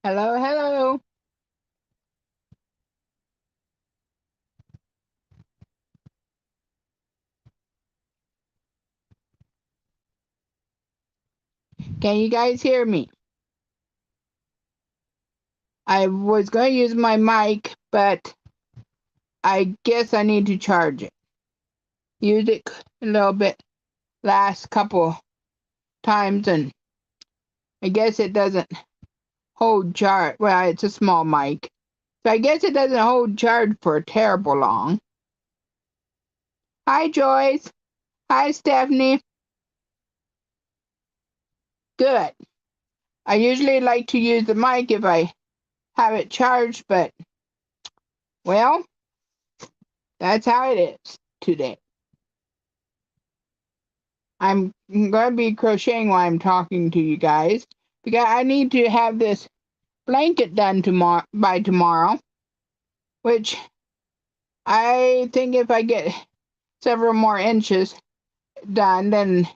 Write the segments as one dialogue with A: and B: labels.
A: Hello, hello. Can you guys hear me? I was going to use my mic, but I guess I need to charge it. Used it a little bit last couple times, and I guess it doesn't hold charge. Well, it's a small mic, so I guess it doesn't hold charge for terrible long. Hi, Joyce. Hi, Stephanie. Good. I usually like to use the mic if I have it charged, but, well, that's how it is today. I'm going to be crocheting while I'm talking to you guys because I need to have this blanket done by tomorrow, which I think if I get several more inches done, then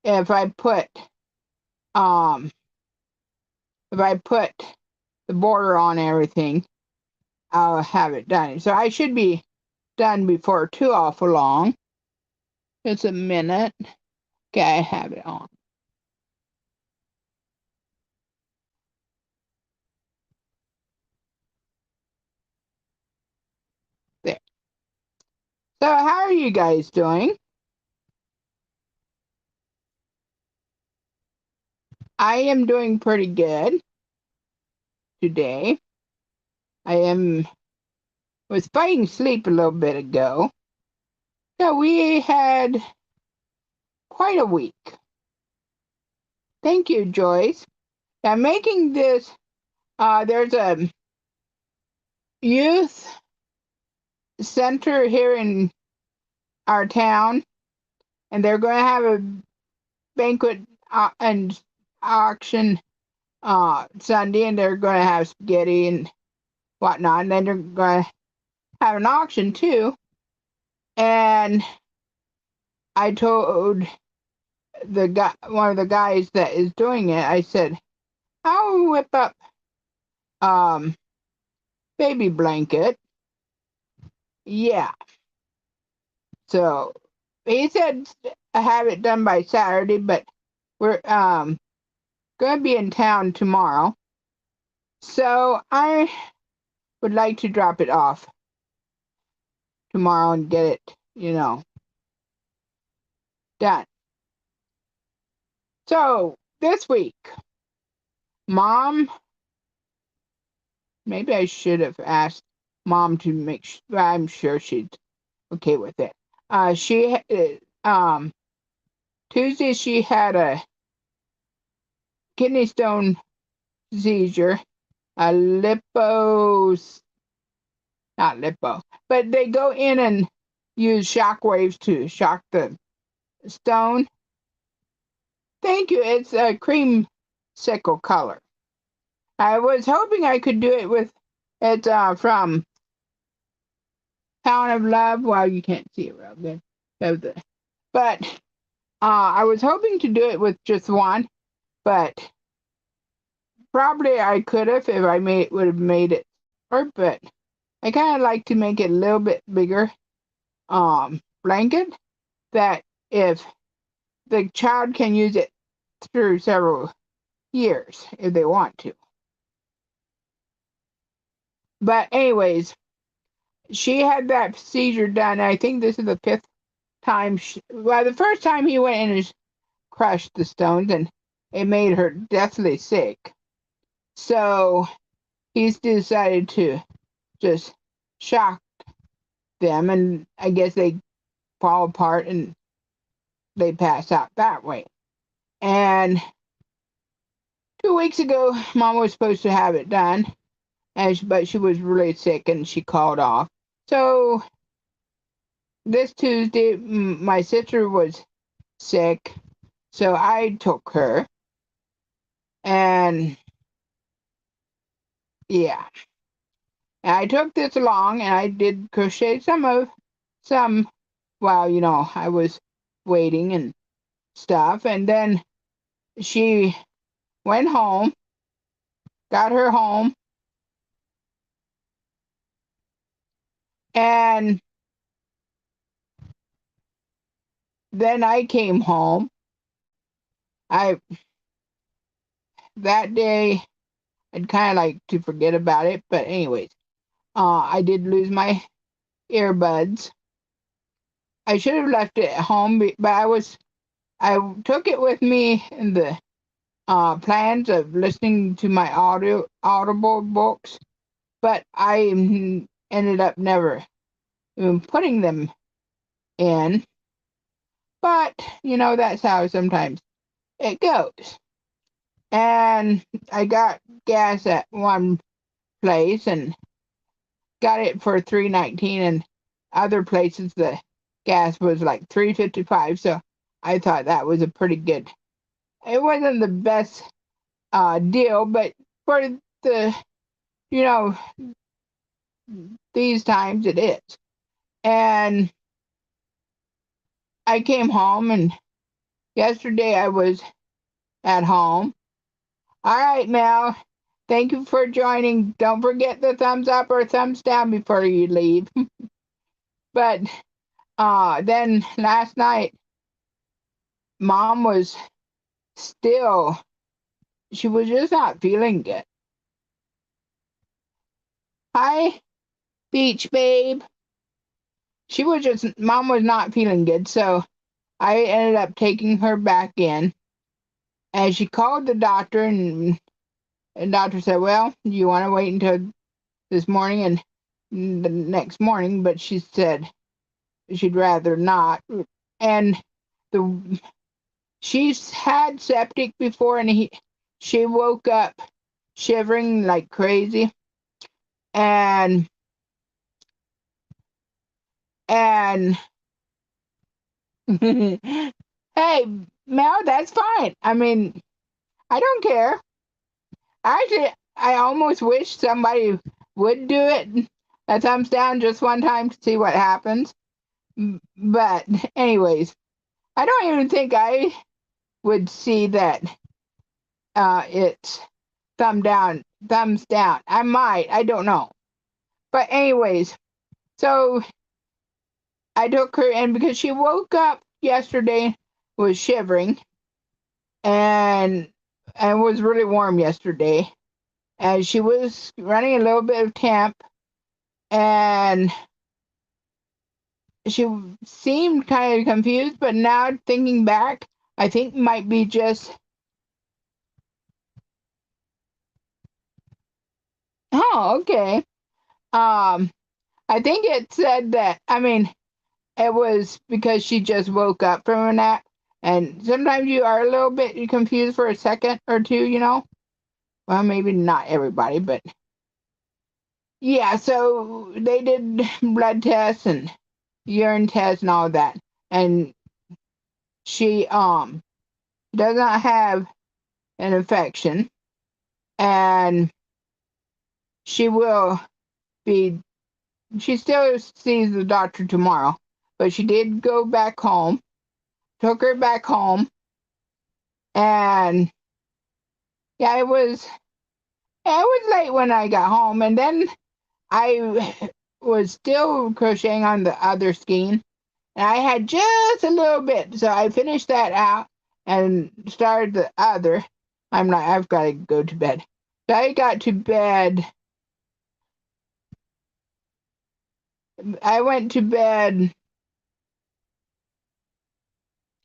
A: if I put um the border on everything, I'll have it done. So I should be done before too awful long. Just a minute. Okay, I have it on. There. So how are you guys doing? I am doing pretty good today. I was fighting sleep a little bit ago. So we had quite a week. Thank you, Joyce. Now making this, there's a youth center here in our town, and they're going to have a banquet and auction Sunday, and they're going to have spaghetti and whatnot, and then they're going to have an auction too. And I told one of the guys that is doing it, I said, I'll whip up um baby blanket. Yeah. So he said I have it done by Saturday, but we're gonna be in town tomorrow. So I would like to drop it off tomorrow and get it, done. So this week, Mom, maybe I should have asked Mom to make sure, I'm sure she's okay with it. She Tuesday she had a kidney stone seizure, a not lipo, but they go in and use shock waves to shock the stone. Thank you. It's a creamsicle color. I was hoping I could do it with it's from Town of Love. Well, you can't see it real good, but I was hoping to do it with just one, but probably I could have if I would have made it work, but I kind of like to make it a little bit bigger blanket that if the child can use it through several years if they want to. But anyways, she had that seizure done. I think this is the fifth time. Well, the first time he went and crushed the stones, and it made her deathly sick. So he's decided to just shock them, and I guess they fall apart and they pass out that way. And 2 weeks ago, Mom was supposed to have it done, but she was really sick and she called off. So this Tuesday, my sister was sick, so I took her, and yeah, and I took this along, and I did crochet some while I was waiting and stuff, and then she went home got her home, and then I came home. I That day I'd kind of like to forget about it, but anyways, I did lose my earbuds. I should have left it at home, but I took it with me in the plans of listening to my Audible books, but I ended up never even putting them in. But that's how sometimes it goes. And I got gas at one place and got it for $3.19, and other places the gas was like $3.55. So I thought that was a pretty good. It wasn't the best deal, but for the you know these times it is. And I came home, and yesterday I was at home. All right, Mel. Thank you for joining. Don't forget the thumbs up or thumbs down before you leave. But then last night, Mom was still, she was just not feeling good. Hi, Beach Babe. Mom was not feeling good, so I ended up taking her back in. And she called the doctor, and the doctor said, well, you want to wait until this morning and the next morning, but she said she'd rather not. And she's had septic before, and she woke up shivering like crazy. And and hey, Mel, that's fine. I mean, I don't care. Actually, I almost wish somebody would do it a thumbs down just one time to see what happens. But anyways, I don't even think I would see that it's thumbs down. I might, I don't know. But anyways, so I took her in because she woke up yesterday, was shivering, and was really warm yesterday. And she was running a little bit of temp, and she seemed kind of confused, but now thinking back, I think might be just, oh, okay. I think it said that, I mean, it was because she just woke up from a nap, and sometimes you are a little bit confused for a second or two. Well, maybe not everybody, but yeah, so they did blood tests and urine tests and all that, and she does not have an infection, and she will be she still sees the doctor tomorrow, but she did go back home, took her back home, and yeah, it was late when I got home, and then I was still crocheting on the other skein, and I had just a little bit, so I finished that out and started the other. I'm like, I've got to go to bed. So I got to bed. I went to bed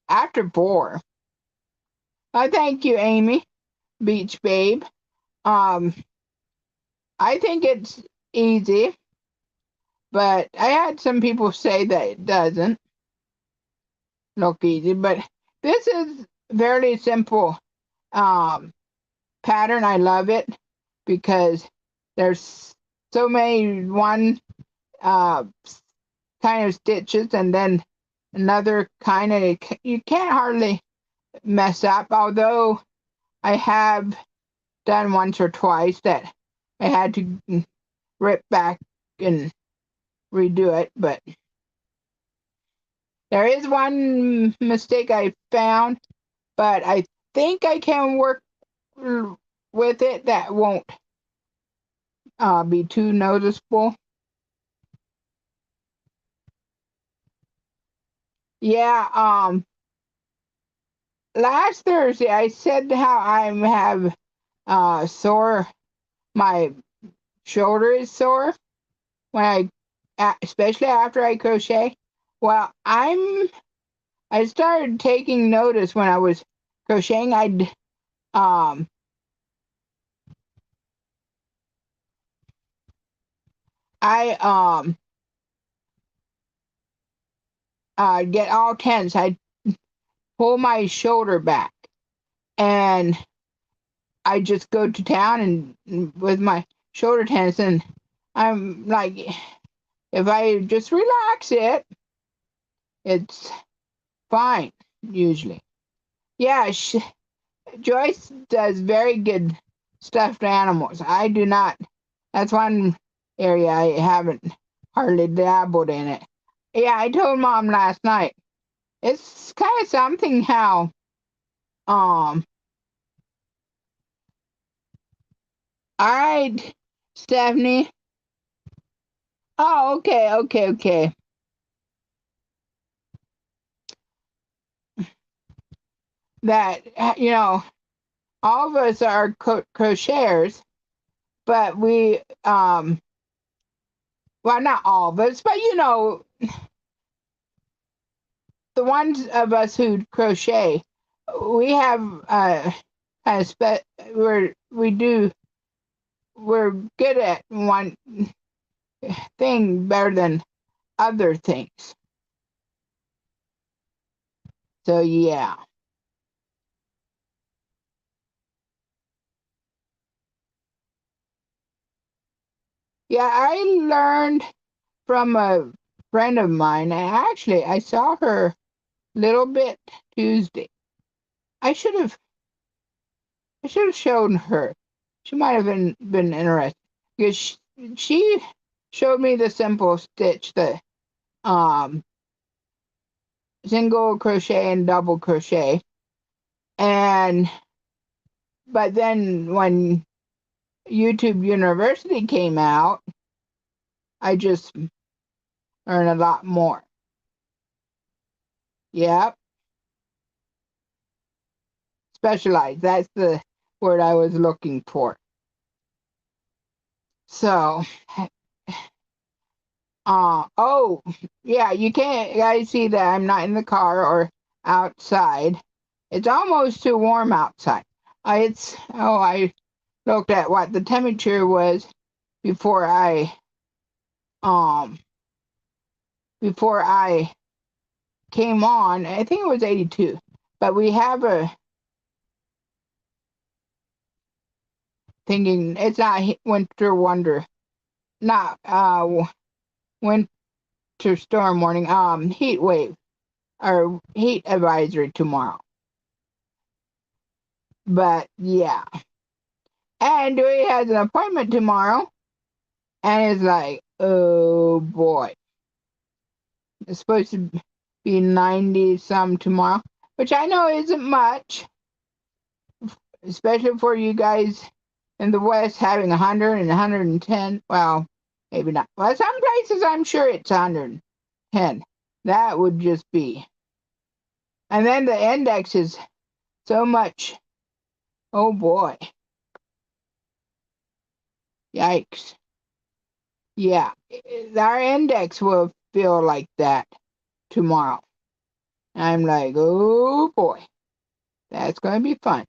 A: after 4. Thank you, Amy, Beach Babe. Um, I think it's easy, but I had some people say that it doesn't look easy. But this is very simple pattern. I love it because there's so many one kind of stitches, and then another kind of, you can't hardly mess up. Although I have done once or twice that I had to rip back and redo it, but there is one mistake I found, but I think I can work with it. That won't be too noticeable. Yeah, last Thursday I said how I have sore, my shoulder is sore when especially after I crochet. Well, I started taking notice when I was crocheting. Um I get all tense. I pull my shoulder back and I just go to town and with my shoulder tense, and I'm like, if I just relax it, it's fine usually. Yeah, Joyce does very good stuffed animals. I do not. That's one area I haven't hardly dabbled in it. Yeah, I told Mom last night. It's kind of something how um. All right, Stephanie. Oh, okay, okay, okay. That all of us are crocheters, but we well, not all of us, but the ones of us who crochet, we have kind of we're good at one thing better than other things. So yeah. Yeah, I learned from a friend of mine. Actually, I saw her little bit Tuesday. I should have shown her. She might have been interested because she showed me the simple stitch, the um single crochet and double crochet, and but then when YouTube University came out, I just learned a lot more. Yep, specialized. That's the word I was looking for. So, oh, yeah, you can't, guys see that I'm not in the car or outside. It's almost too warm outside. I looked at what the temperature was before um, before I came on. I think it was 82, but we have a thinking it's not winter wonder, not winter storm warning, heat wave or heat advisory tomorrow. But yeah, and Dewey has an appointment tomorrow, and it's like, oh boy, it's supposed to be 90 some tomorrow, which I know isn't much, especially for you guys in the West having 100 and 110. Well, maybe not. Well, some places I'm sure it's 110. That would just be. And then the index is so much. Oh boy. Yikes. Yeah. Our index will feel like that tomorrow. I'm like, oh boy. That's going to be fun.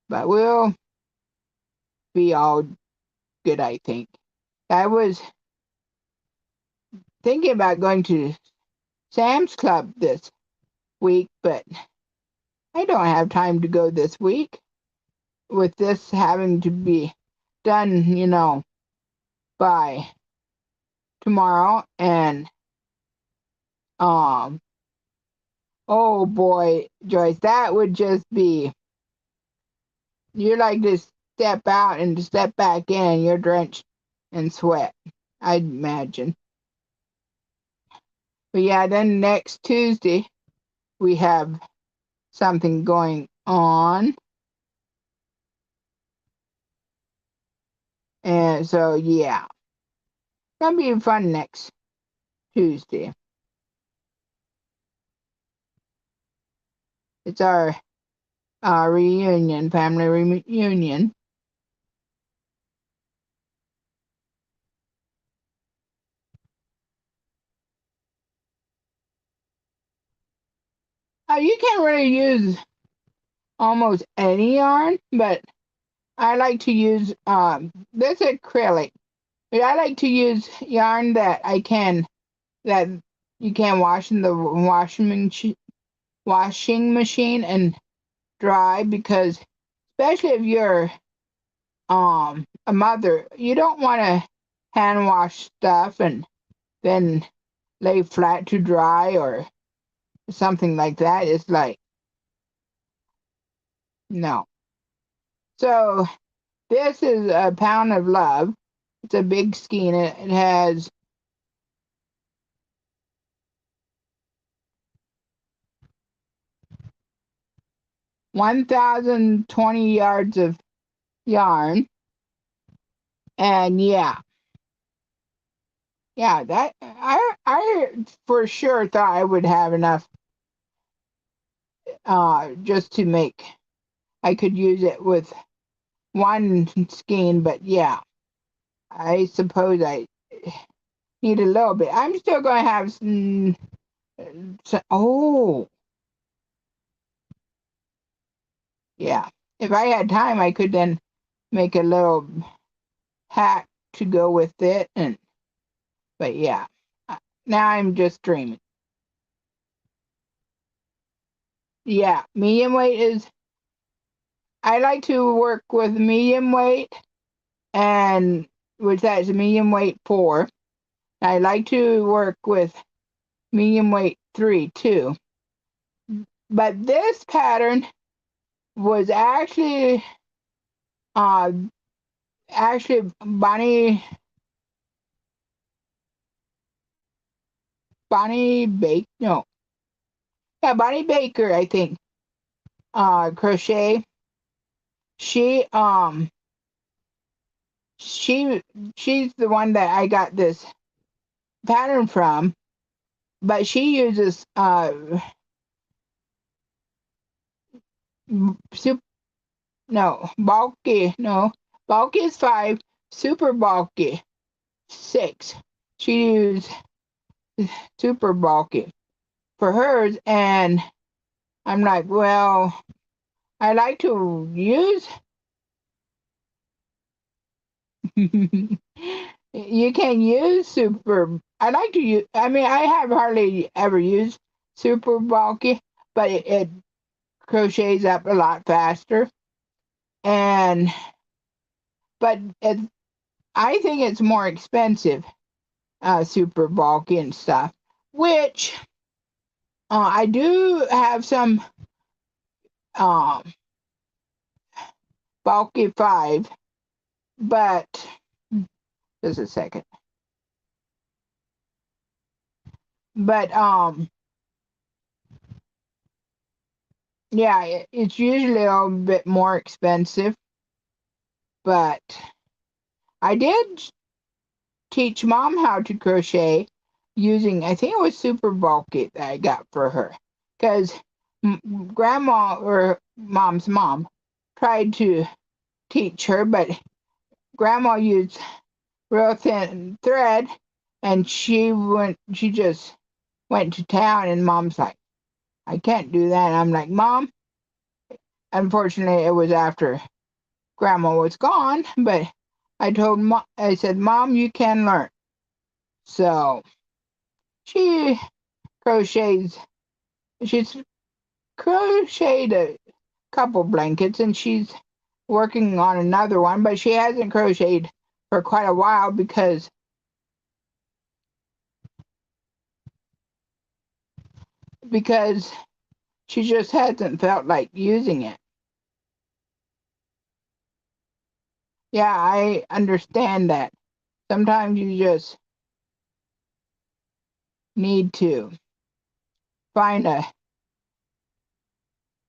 A: But we'll be all good, I think. I was thinking about going to Sam's Club this week, but I don't have time to go this week with this having to be done, by tomorrow. And um oh boy, Joyce, that would just be, you're like to step out and to step back in, you're drenched in sweat, I'd imagine. But yeah, then next Tuesday we have something going on. And so, yeah, gonna be fun next Tuesday. It's our reunion, family reunion. You can't really use almost any yarn, but I like to use this acrylic. But I like to use yarn that you can wash in the washing machine and dry, because especially if you're a mother, you don't want to hand wash stuff and then lay flat to dry or something like that. It's like, no. So this is a pound of love. It's a big skein. It has 1,020 yards of yarn. And yeah, that I for sure thought I would have enough just to make. I could use it with one skein, but yeah, I suppose I need a little bit. I'm still going to have oh, yeah. If I had time, I could then make a little hat to go with it, and but yeah, now I'm just dreaming. Yeah, medium weight is. I like to work with medium weight, and which that's medium weight 4. I like to work with medium weight 3 too. But this pattern was uh actually Bonnie Baker, I think, crochet. She she she's the one that I got this pattern from, but she uses super, bulky is 5, super bulky 6. She used super bulky for hers, and I'm like, well, I like to use. You can use super. I like to use. I mean, I have hardly ever used super bulky, but it crochets up a lot faster. And but I think it's more expensive, super bulky and stuff. Which I do have some um, bulky 5, but just a second. But yeah, it's usually a little bit more expensive. But I did teach Mom how to crochet using, I think it was super bulky that I got for her, because Grandma, or Mom's mom, tried to teach her, but Grandma used real thin thread, and she just went to town, and Mom's like, I can't do that. And I'm like, Mom, unfortunately it was after Grandma was gone, but I said, Mom, you can learn. So she crochets. She's crocheted a couple blankets, and she's working on another one, but she hasn't crocheted for quite a while because she just hasn't felt like using it. Yeah, I understand that. Sometimes you just need to find a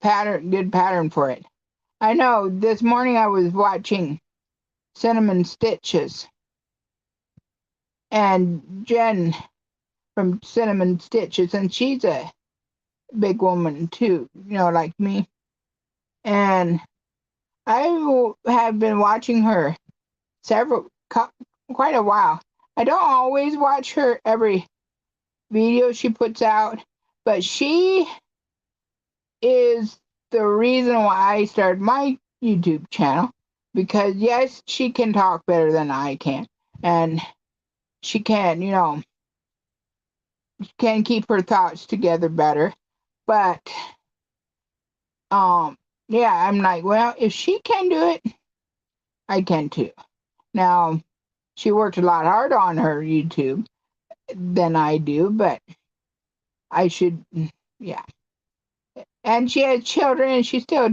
A: good pattern for it. I know this morning I was watching Cinnamon Stitches, and Jen from Cinnamon Stitches, and she's a big woman too, like me. And I have been watching her quite a while. I don't always watch her every video she puts out, but she is the reason why I started my YouTube channel, because yes, she can talk better than I can, and she can keep her thoughts together better. But yeah, I'm like, well, if she can do it, I can too. Now, she worked a lot harder on her YouTube than I do, but I should, yeah. And she has children, and she still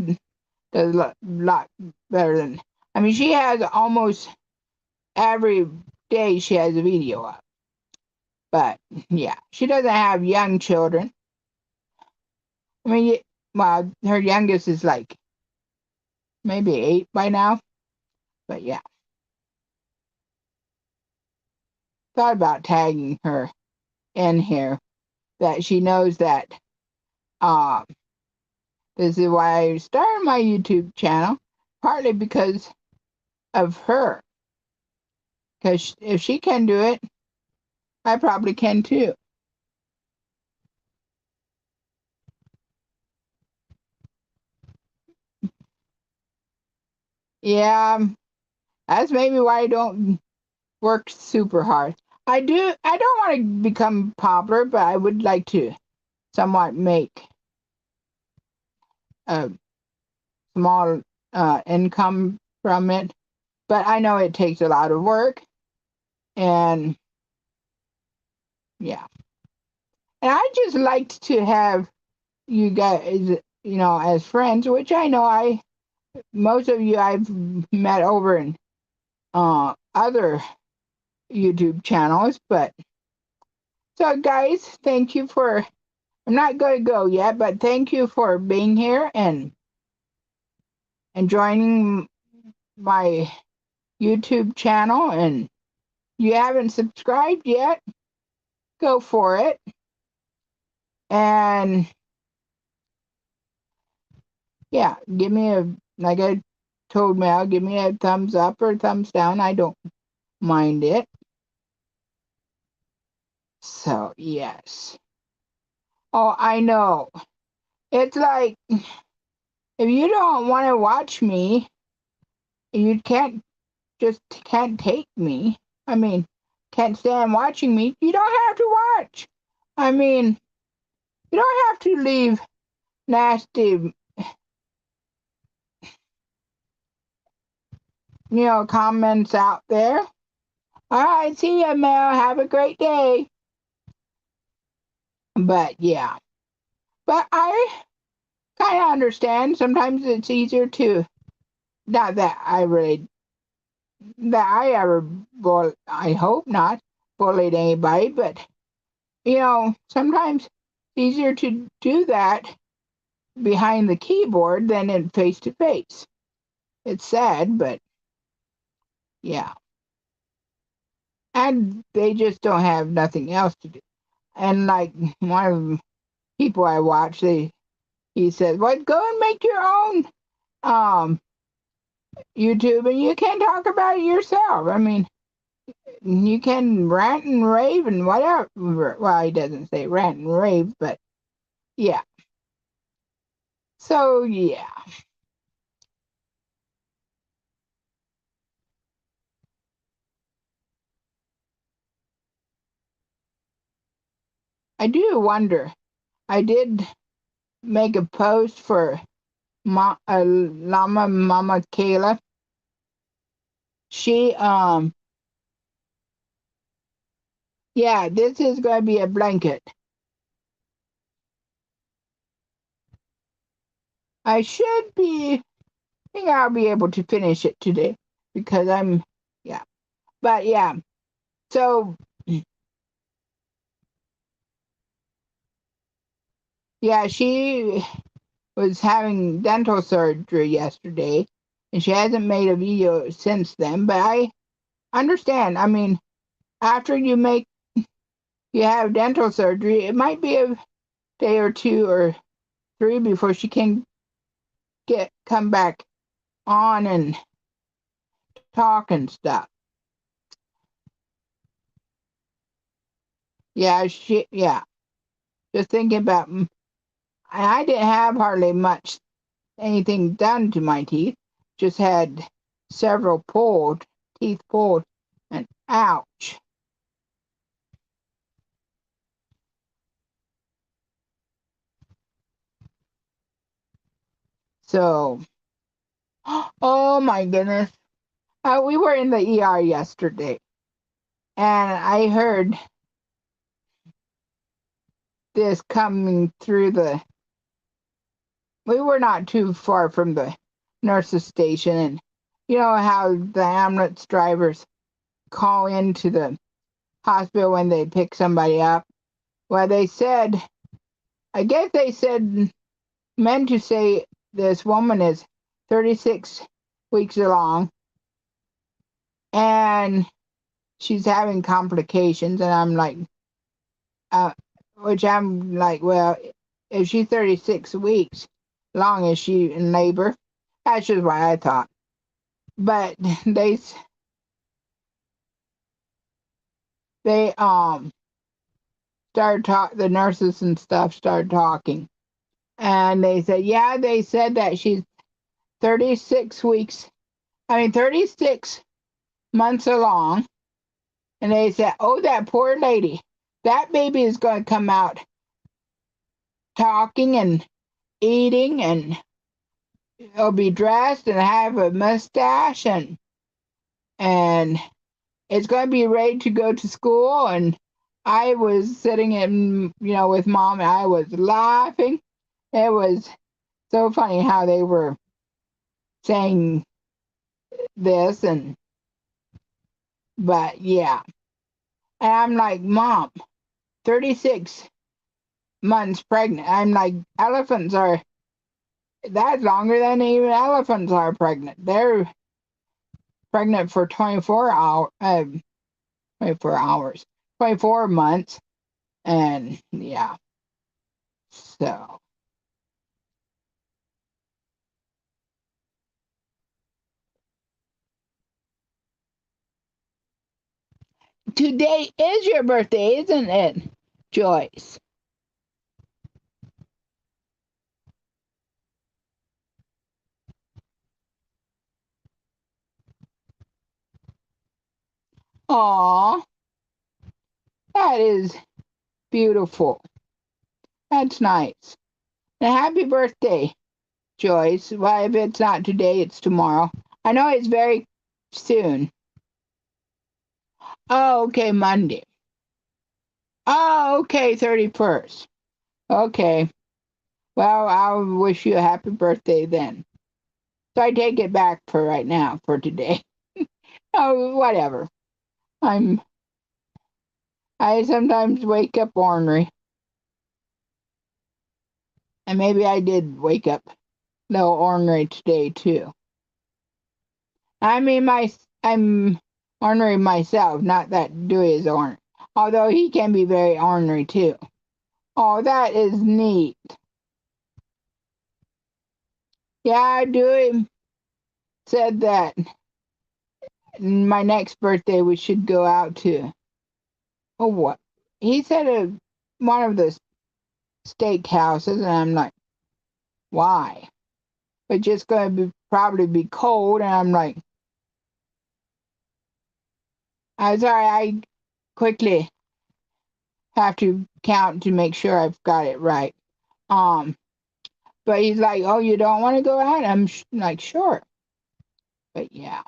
A: does a lot better than. I mean, she has almost every day she has a video up. But yeah, she doesn't have young children. I mean, well, her youngest is like maybe 8 by now. But yeah, thought about tagging her in here, that she knows that uh, this is why I started my YouTube channel, partly because of her. Because if she can do it, I probably can too. Yeah, that's maybe why I don't work super hard. I don't want to become popular, but I would like to somewhat make a small income from it. But I know it takes a lot of work, and yeah. And I just liked to have you guys, as friends, which I know most of you I've met over in other YouTube channels. But so, guys, thank you for. I'm not going to go yet, but thank you for being here and joining my YouTube channel. And you haven't subscribed yet, go for it. And yeah, give me like I told Mel, give me a thumbs up or thumbs down. I don't mind it. So, yes. Oh, I know. It's like, if you don't want to watch me, you can't take me. I mean, can't stand watching me. You don't have to watch. I mean, you don't have to leave nasty, comments out there. All right, see ya, Mel. Have a great day. But yeah, but I kind of understand. Sometimes it's easier to, not that I ever I hope not bullied anybody, but sometimes it's easier to do that behind the keyboard than in face to face. It's sad, but yeah. And they just don't have nothing else to do. And like one of the people I watch, he said, "Well, go and make your own YouTube, and you can talk about it yourself. I mean, you can rant and rave and whatever." Well, he doesn't say rant and rave, but yeah. So yeah, I do wonder. I did make a post for Llama Mama Kayla. She yeah, this is going to be a blanket. I think I'll be able to finish it today, because yeah. But yeah, so yeah, she was having dental surgery yesterday, and she hasn't made a video since then. But I understand. I mean, after you have dental surgery, it might be a day or 2 or 3 before she can come back on and talk and stuff. Yeah, just thinking about, I didn't have hardly much anything done to my teeth. Just had several teeth pulled, and ouch. So, oh my goodness. We were in the ER yesterday, and I heard this coming through we were not too far from the nurse's station, and you know how the ambulance drivers call into the hospital when they pick somebody up? Well, I guess they said, meant to say this woman is 36 weeks along, and she's having complications, and I'm like, which I'm like, well, if she's 36 weeks long, is she in labor? That's just what I thought. But they started the nurses and stuff started talking, and they said, yeah, they said that she's 36 weeks, 36 months along, and they said, oh, that poor lady, that baby is going to come out talking and eating, and it'll be dressed and have a mustache, and it's going to be ready to go to school. And I was sitting in, with Mom, and I was laughing. It was so funny how they were saying this, but yeah. And I'm like, Mom, 36 months pregnant. I'm like, that's longer than even elephants are pregnant. They're pregnant for 24 hours, 24 months. And yeah, so today is your birthday, isn't it, Joyce? Aw, that is beautiful. That's nice. And happy birthday, Joyce. Well, if it's not today, it's tomorrow. I know it's very soon. Oh, okay, Monday. Oh, okay, 31st. Okay. Well, I'll wish you a happy birthday then. So I take it back for right now, for today. Oh, whatever. I sometimes wake up ornery. And maybe I did wake up a little ornery today too. I mean, I'm ornery myself, not that Dewey is ornery. Although he can be very ornery too. Oh, that is neat. Yeah, Dewey said that my next birthday we should go out to, oh, what? He said one of the steak houses, and I'm like, why? It's just going to probably be cold, and I'm like, I'm sorry, I quickly have to count to make sure I've got it right. But he's like, oh, you don't want to go out? I'm like, sure. But yeah.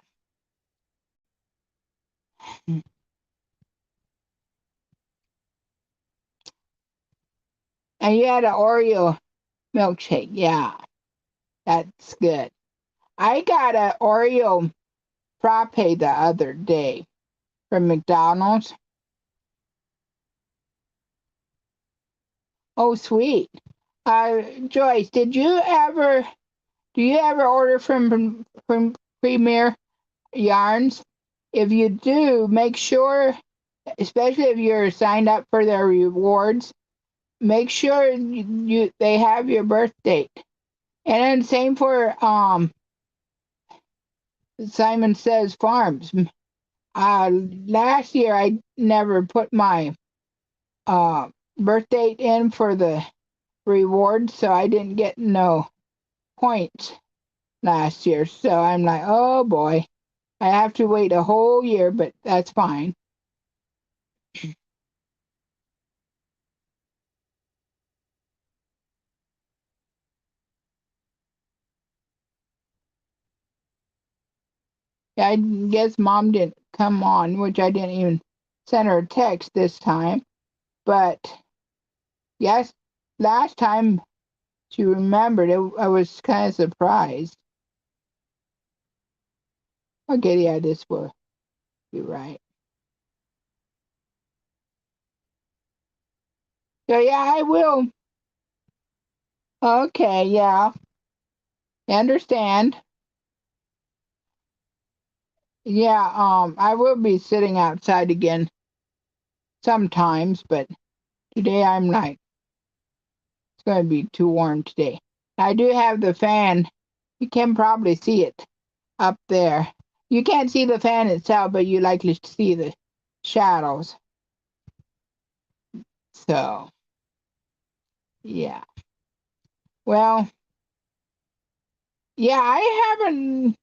A: And you had an Oreo milkshake. Yeah, that's good. I got an Oreo frappe the other day from McDonald's. Oh, sweet. Joyce, do you ever order from Premier Yarns. If you do, make sure, especially if you're signed up for their rewards, make sure they have your birth date. And then same for Simon Says Farms. Last year I never put my birth date in for the rewards, so I didn't get no points last year. So I'm like, oh boy, I have to wait a whole year, but that's fine. I guess Mom didn't come on, which I didn't even send her a text this time. But yes, last time she remembered it, I was kind of surprised. Okay, yeah, this will be right. So yeah, I will. Okay, yeah, I understand. Yeah, I will be sitting outside again sometimes, but today I'm like, it's going to be too warm today. I do have the fan. You can probably see it up there. You can't see the fan itself, but you likely see the shadows. So, yeah. Well, yeah, I haven't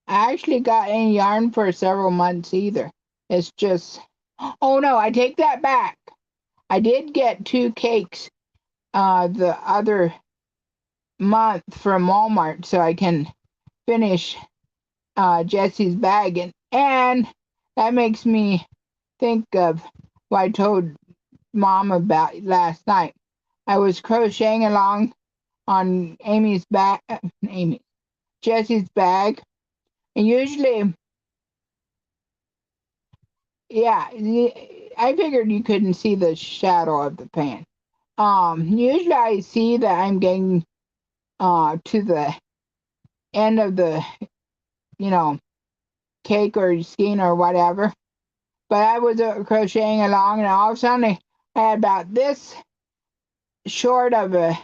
A: actually got any yarn for several months either. It's just, oh no, I take that back. I did get 2 cakes the other month from Walmart so I can finish Jesse's bag. And that makes me think of what I told Mom about last night. I was crocheting along on Jesse's bag. And usually, yeah, I figured you couldn't see the shadow of the pan. Usually I see that I'm getting to the end of the, you know, cake or skein or whatever. But I was crocheting along, and all of a sudden I had about this short of a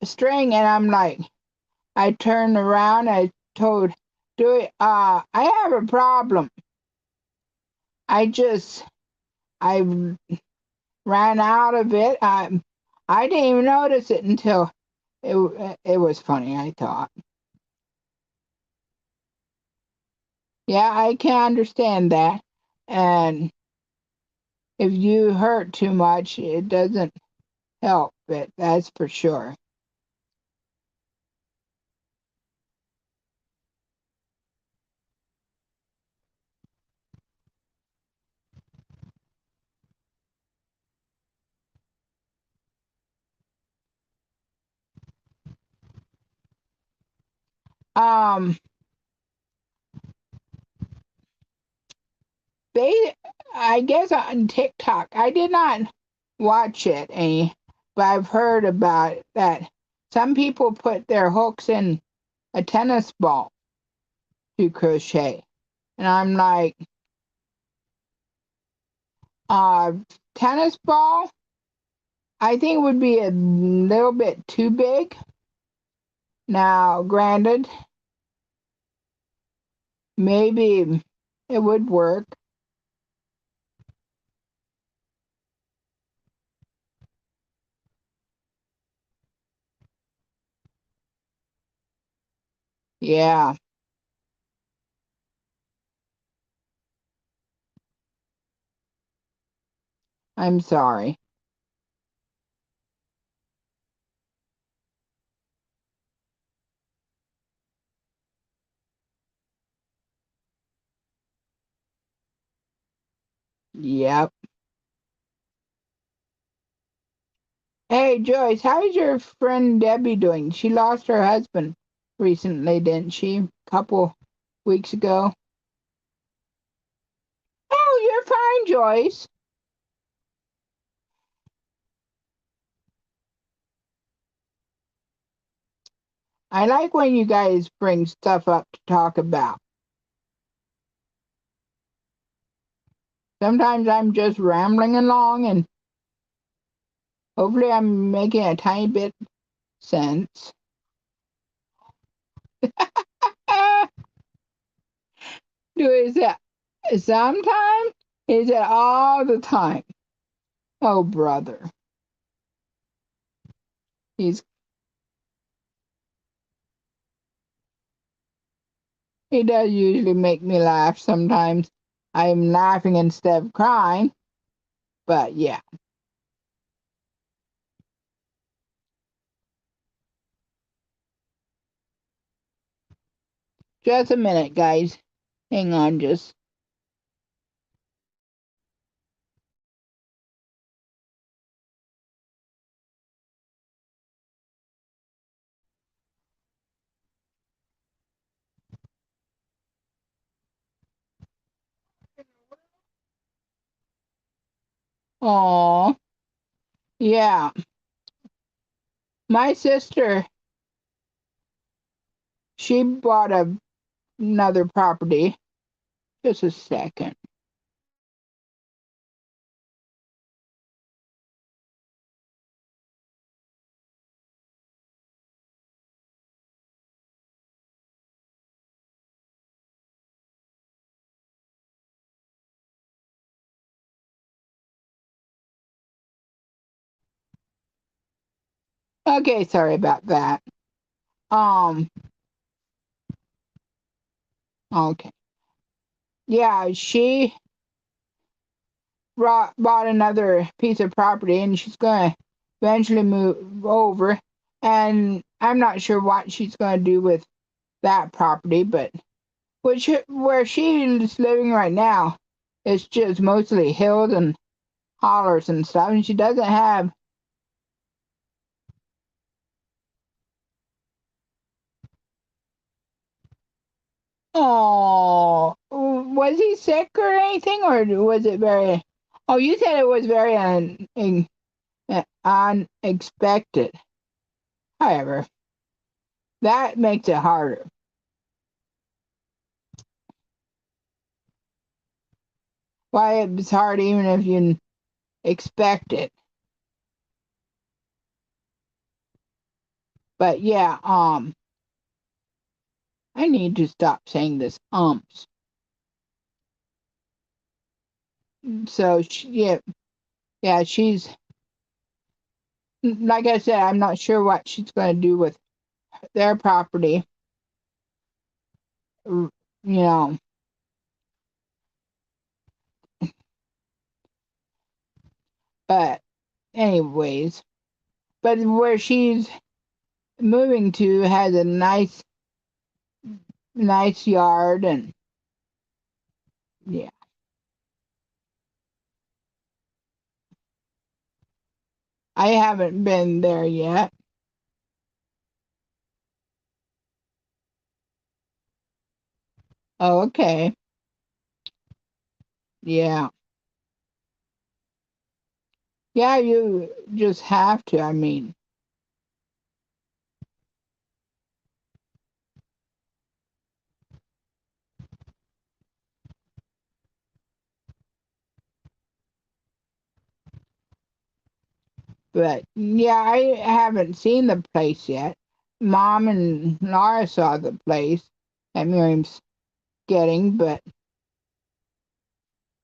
A: string, and I'm like, I turned around, I told Dewey, I have a problem. I ran out of it. I didn't even notice it until it was funny, I thought. Yeah, I can understand that. And if you hurt too much, it doesn't help it, that's for sure. Um, they, I guess on TikTok, I did not watch it any, but I've heard about that. Some people put their hooks in a tennis ball to crochet. And I'm like, uh, tennis ball, I think would be a little bit too big. Now, granted, maybe it would work. Yeah, I'm sorry. Yep. Hey, Joyce, how's your friend Debbie doing? She lost her husband recently, didn't she? A couple weeks ago. Oh, you're fine, Joyce. I like when you guys bring stuff up to talk about. Sometimes I'm just rambling along and hopefully I'm making a tiny bit sense. Is that sometimes? Is it all the time? Oh, brother. He's He does usually make me laugh sometimes. I'm laughing instead of crying, but yeah. Just a minute, guys. Hang on, just. Oh, yeah. My sister, she bought another property. Just a second. Okay, sorry about that. Um, okay. Yeah, she bought another piece of property and she's going to eventually move over. And I'm not sure what she's going to do with that property, but where she's living right now, it's just mostly hills and hollers and stuff, and she doesn't have. Oh, was he sick or anything, or was it very? Oh, you said it was very unexpected. However, that makes it harder. Why it's hard even if you expect it. But yeah, I need to stop saying this So yeah, she's like I said, I'm not sure what she's going to do with their property. You know, but anyways, but where she's moving to has a nice yard, and yeah. I haven't been there yet. Oh, okay. Yeah. Yeah, you just have to. I mean, but yeah, I haven't seen the place yet. Mom and Laura saw the place that Miriam's getting, but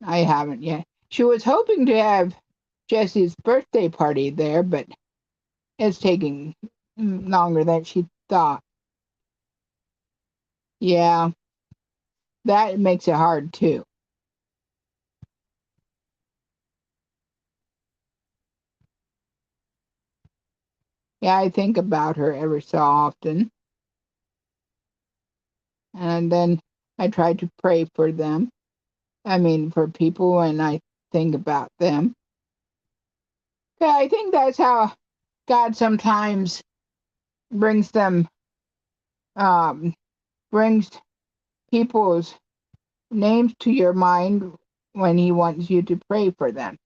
A: I haven't yet. She was hoping to have Jesse's birthday party there, but it's taking longer than she thought. Yeah, that makes it hard too. Yeah, I think about her every so often, and then I try to pray for them. I mean, for people when I think about them. Yeah, I think that's how God sometimes brings them, um, brings people's names to your mind when He wants you to pray for them.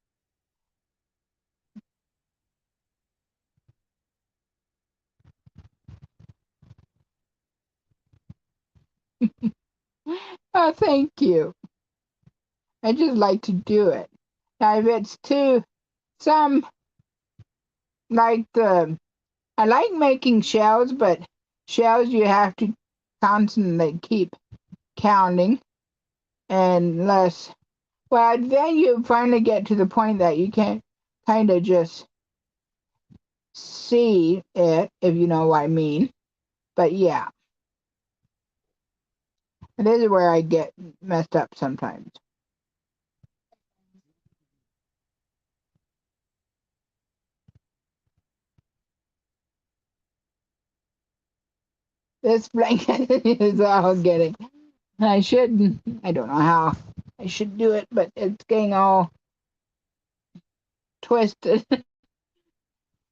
A: Oh, thank you. I just like to do it. Now, if it's too, some, like I like making shells, but shells you have to constantly keep counting, and less. Well, then you finally get to the point that you can kind of just see it, if you know what I mean. But yeah, this is where I get messed up sometimes. This blanket is all getting. I should. I don't know how I should do it, but it's getting all twisted.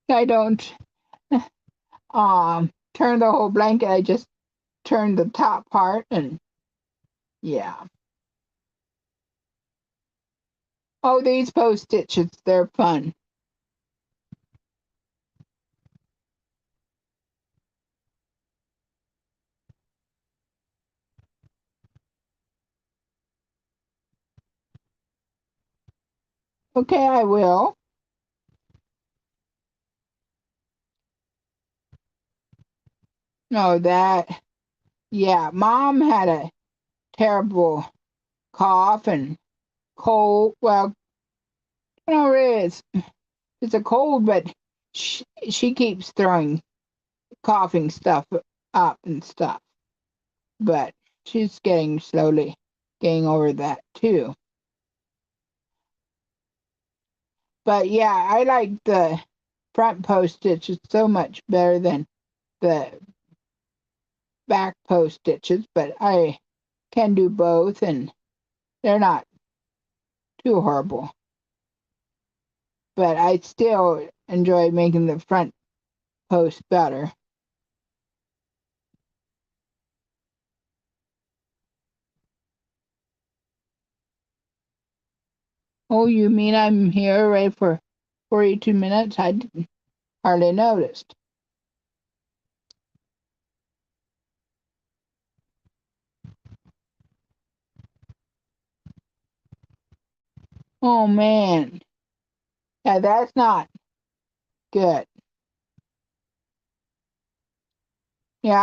A: I don't turn the whole blanket. I just turn the top part, and yeah. Oh, these post stitches, they're fun. Okay, I will. No, that, yeah, Mom had a terrible cough and cold. Well, no, it's a cold, but she keeps throwing coughing stuff up and stuff. But she's slowly getting over that too. But yeah, I like the front post stitches so much better than the back post stitches, but I can do both, and they're not too horrible. But I still enjoy making the front post better. Oh, you mean I'm here right for 42 minutes? I didn't hardly noticed. Oh man. Yeah, that's not good. Yeah,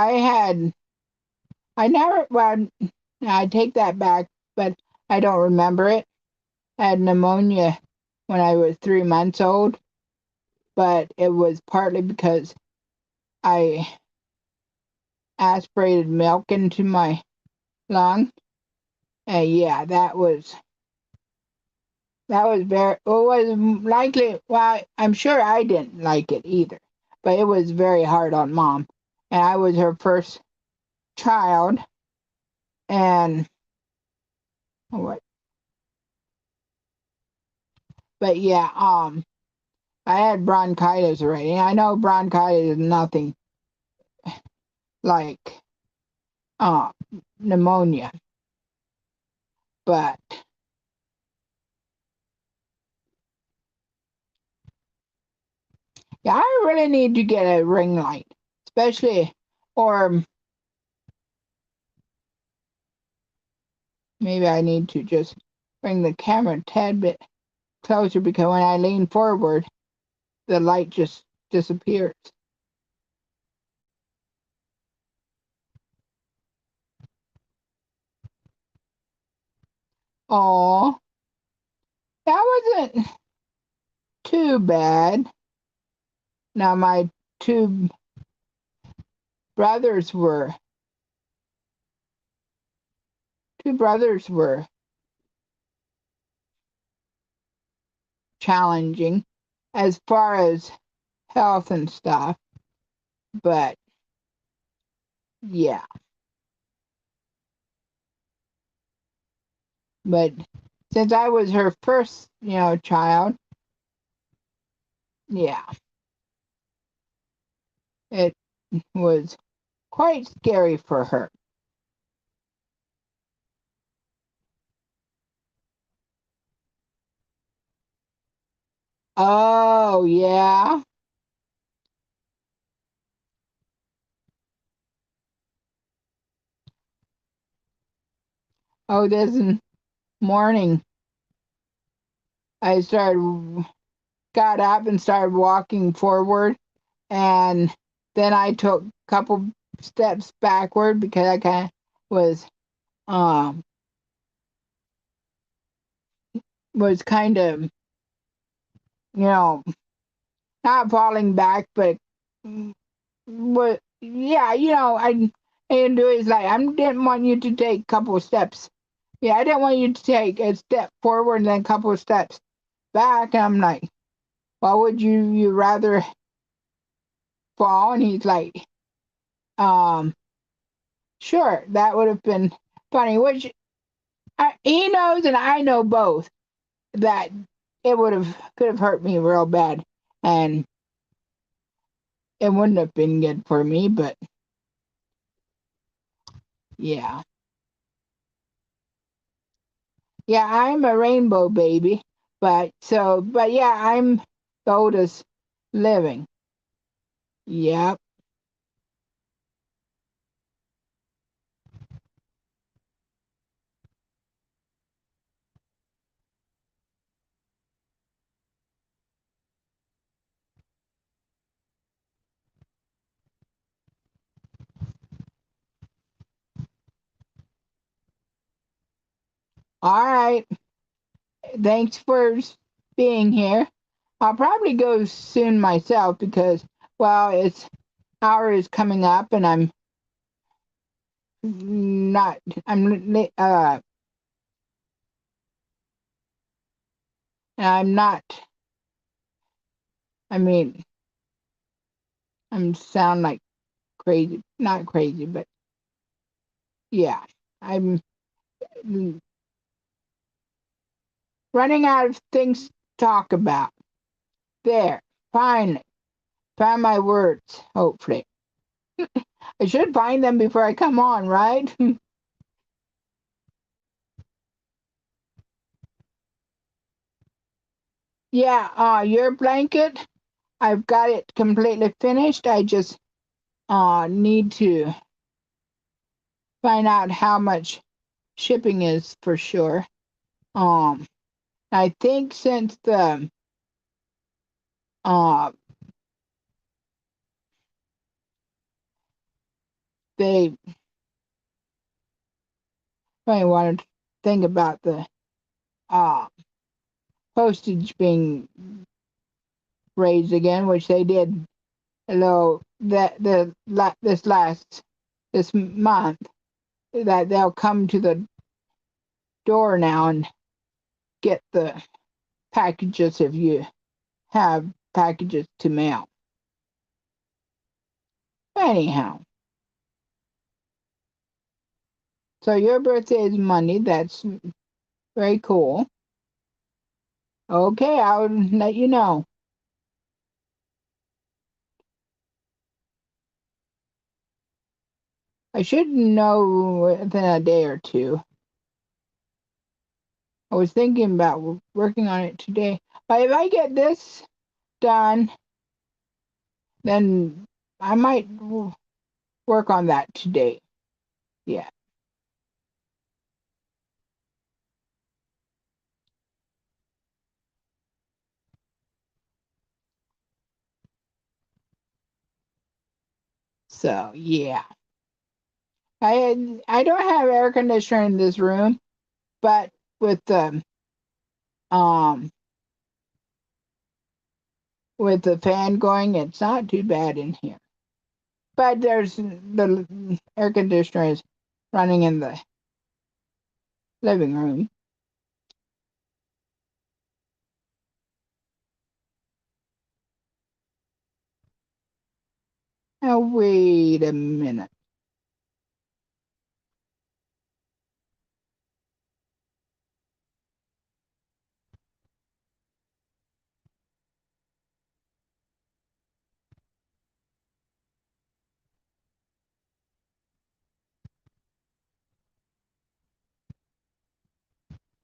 A: I never, well, I take that back, but I don't remember it. I had pneumonia when I was 3 months old, but it was partly because I aspirated milk into my lung. And yeah, that was very, it was likely, well, I'm sure I didn't like it either, but it was very hard on Mom. And I was her first child, and what, but yeah, I had bronchitis already. I know bronchitis is nothing like uh pneumonia, but yeah, I really need to get a ring light, especially, or maybe I need to just bring the camera a tad bit closer, because when I lean forward, the light just disappears. Oh, that wasn't too bad. Now my two brothers were two brothers were challenging as far as health and stuff, but yeah, but since I was her first, child, yeah, it was quite scary for her. Oh, yeah. Oh, this morning I started got up and started walking forward, and then I took a couple steps backward because I kind of um was kind of, not falling back, but yeah, I didn't do it. It's like I didn't want you to take a couple of steps. Yeah, I didn't want you to take a step forward and then a couple of steps back. And I'm like, well, would you rather fall? And he's like, um, sure, that would have been funny. Which he knows, and I know both that it could have hurt me real bad, and it wouldn't have been good for me. But yeah, yeah, I'm a rainbow baby. But yeah, I'm the oldest living. Yep. All right. Thanks for being here. I'll probably go soon myself because, well, it's hour is coming up and not, I'm not, I mean, I'm sound like crazy, not crazy, but yeah, I'm running out of things to talk about. There, finally, found my words, hopefully. I should find them before I come on, right? Yeah, your blanket, I've got it completely finished. I just need to find out how much shipping is for sure. Um, I think since uh they might want to think about the uh postage being raised again, which they did a little that this month, that they'll come to the door now and get the packages if you have packages to mail. Anyhow, so your birthday is Monday. That's very cool. Okay, I'll let you know. I should know within a day or two. I was thinking about working on it today. But if I get this done, then I might work on that today. Yeah. So yeah. I don't have air conditioner in this room, but with the um with the fan going, it's not too bad in here. But there's the air conditioner is running in the living room. Now wait a minute.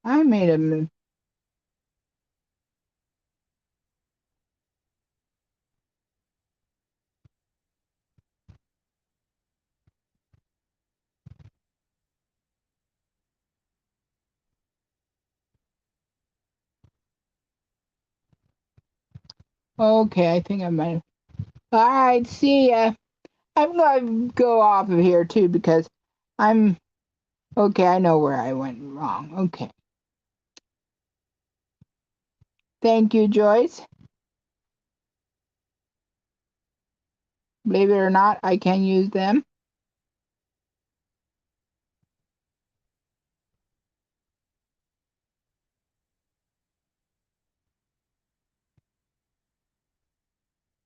A: I made a Okay, I think I might. All right, see ya. I'm gonna go off of here too because I'm okay. I know where I went wrong. Okay, thank you, Joyce. Believe it or not, I can use them.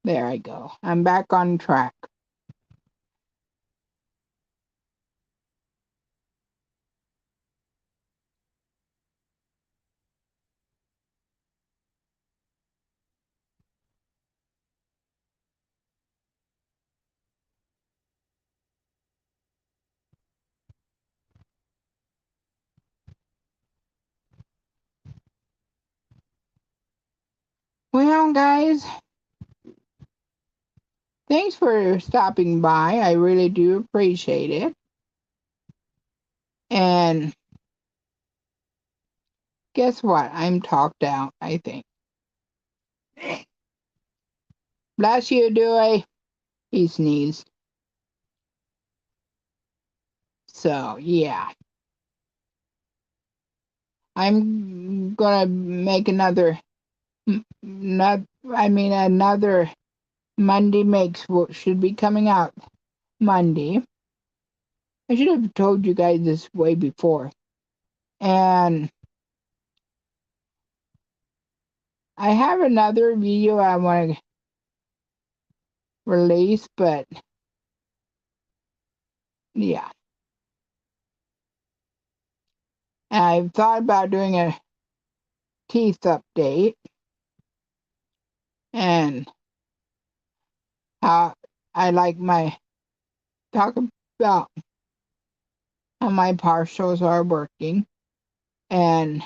A: There I go. I'm back on track. Well, guys, thanks for stopping by. I really do appreciate it. And guess what? I'm talked out, I think. Bless you, Dewey. He sneezed. So, yeah. I'm gonna make another Monday Makes should be coming out Monday. I should have told you guys this way before. And I have another video I want to release, but yeah. And I've thought about doing a teeth update and how I like my talk about how my partials are working and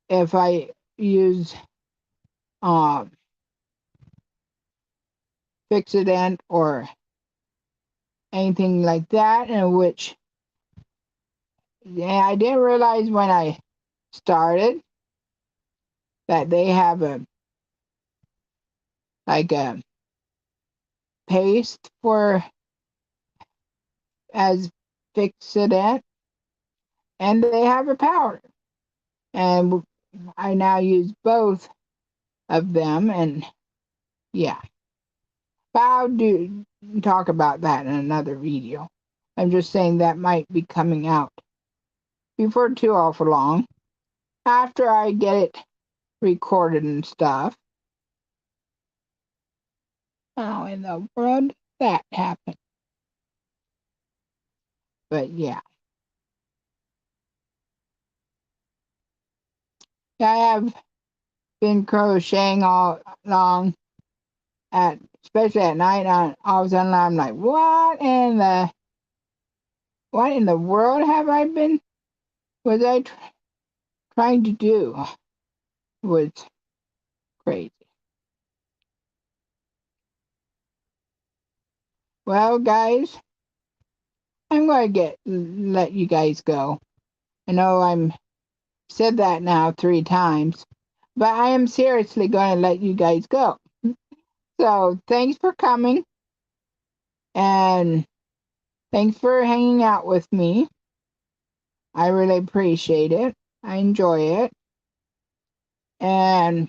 A: if I use Fixodent or anything like that, in which I didn't realize when I started that they have a paste for as Fixodent and they have a powder. And I now use both of them and yeah. But I'll talk about that in another video. I'm just saying that might be coming out before too awful long. After I get it recorded and stuff. How in the world did that happen? But yeah. I have been crocheting all along especially at night all of a sudden I'm like, what in the world have I been was I trying to do? Was crazy. Well, guys, I'm going to let you guys go. I know I'm said that now 3 times, but I am seriously going to let you guys go. So thanks for coming and thanks for hanging out with me. I really appreciate it. I enjoy it. And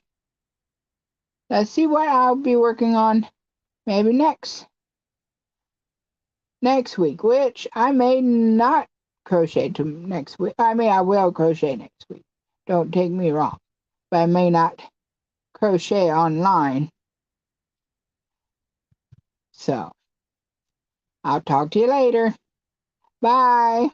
A: let's see what I'll be working on maybe next week, which I may not crochet to next week. I mean, I will crochet next week. Don't take me wrong. But I may not crochet online. So I'll talk to you later. Bye.